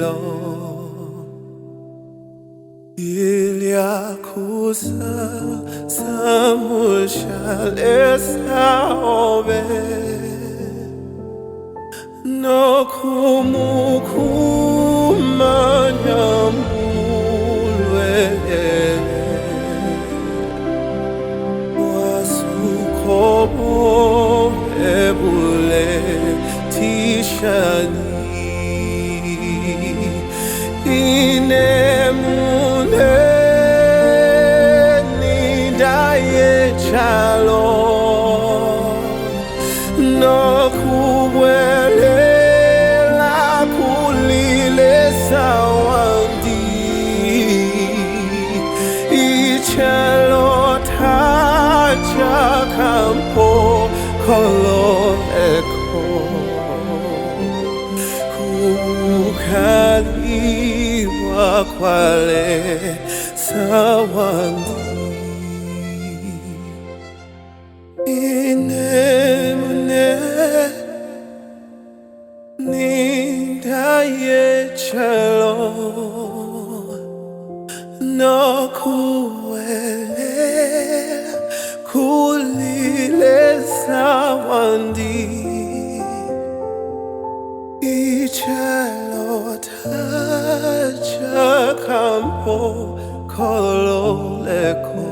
Ilo Ilyakusa Samushal Obe No Kumukumanyamulwe Wasukobo Ebule Tishani Inemune Nidaye Chalo No Kubwele La Kulile Sawandi Ichalo Tacha Kampo Kolo Eko Kukaliwa Kwale Sawandi Inemune Nidaye Chalo No Kuele Kulile Sawandi Ichalo Tacha Kampo Kolo Eko